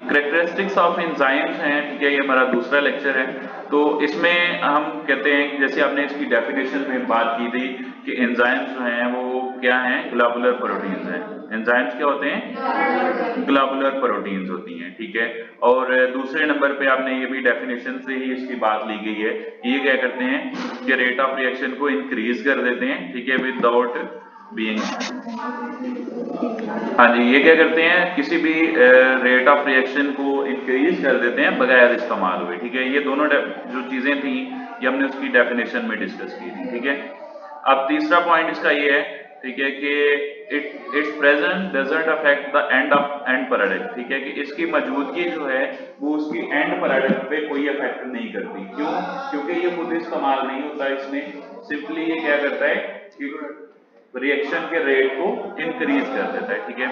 Characteristics of enzymes हैं, ठीक है, ये हमारा दूसरा लेक्चर है। तो इसमें हम कहते हैं कि जैसे आपने इसकी डेफिनेशन में बात की थी कि एंजाइम्स जो हैं वो क्या हैं, ग्लोबुलर प्रोटीन्स हैं। एंजाइम्स क्या होते हैं, ग्लोबुलर प्रोटीन्स होती हैं, ठीक है। और दूसरे नंबर पे आपने ये भी डेफिनेशन से ही इसकी बात ली गई है, ये क्या करते हैं कि रेट ऑफ रिएक्शन को इंक्रीज कर देते हैं, ठीक है, विदाउट बीइंग, हाँ जी, ये क्या करते हैं, किसी भी रेट ऑफ रिएक्शन को इंक्रीज कर देते हैं बगैर इस्तेमाल हुए, ठीक है। ये दोनों जो चीजें थी ये हमने उसकी डेफिनेशन में डिस्कस की थी, ठीक है। अब तीसरा पॉइंट इसका ये है, ठीक है, कि it's present doesn't affect the end product, ठीक है, कि इसकी मौजूदगी जो है वो उसकी एंड प्रोडक्ट पे कोई इफेक्ट नहीं करती। क्यों? क्योंकि ये खुद इस्तेमाल नहीं होता इसमें, सिंपली ये क्या करता है कि रिएक्शन के रेट को इंक्रीज कर देता है, ठीक है।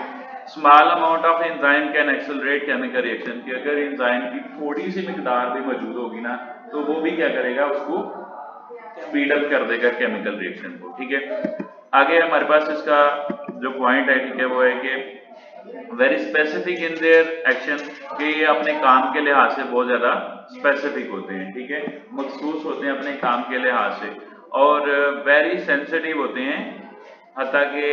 Small amount of enzyme can accelerate chemical reaction, कि अगर एंजाइम की थोड़ी सी मिकदार भी मौजूद होगी ना तो वो भी क्या करेगा, उसको स्पीड अप कर देगा केमिकल रिएक्शन को, ठीक है। आगे हमारे पास इसका जो पॉइंट है, ठीक है, वो है कि very specific in their action, कि ये अपने काम के लिहाज से बहुत ज्यादा स्पेसिफिक होते हैं, ठीक है, मखसूस होते हैं अपने काम के लिहाज से, और वेरी सेंसिटिव होते हैं। हत्ता कि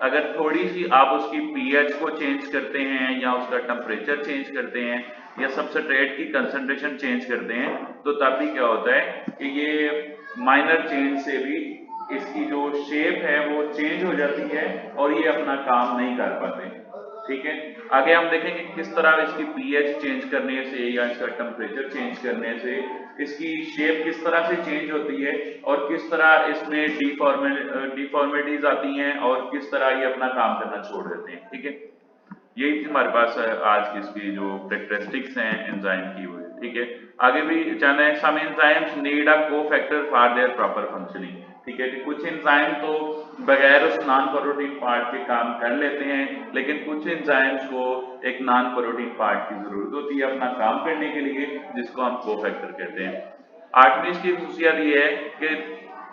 अगर थोड़ी सी आप उसकी पीएच को चेंज करते हैं या उसका टेम्परेचर चेंज करते हैं या सबस्ट्रेट की कंसंट्रेशन चेंज करते हैं तो तब भी क्या होता है कि ये माइनर चेंज से भी इसकी जो शेप है वो चेंज हो जाती है और ये अपना काम नहीं कर पाते, ठीक है। आगे हम देखेंगे किस तरह इसकी पीएच चेंज करने से या इसका टेम्परेचर चेंज करने से इसकी शेप किस तरह से चेंज होती है और किस तरह इसमें डिफॉर्मिटीज आती हैं और किस तरह ये अपना काम करना छोड़ देते हैं, ठीक है। यही हमारे पास आज की इसकी जो कैरेक्टरिस्टिक्स हैं एंजाइम की हुई, ठीक है। आगे भी जाना है, some enzymes need a cofactor for their proper functioning, ठीक है, कि कुछ एंजाइम तो बगैर उस नॉन प्रोटीन पार्ट के काम कर लेते हैं, लेकिन कुछ एंजाइम्स को एक नॉन प्रोटीन पार्ट की जरूरत होती है अपना काम करने के लिए, जिसको हम कोफैक्टर कहते हैं। आठवीं इसकी खासियत ये है कि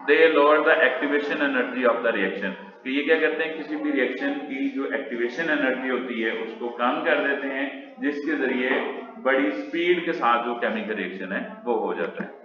they lower the activation energy of the reaction, कि ये क्या करते हैं, किसी भी रिएक्शन की जो एक्टिवेशन एनर्जी होती है उसको कम कर देते हैं, जिसके जरिए बड़ी स्पीड के साथ जो केमिकल रिएक्शन है वो हो जाता है।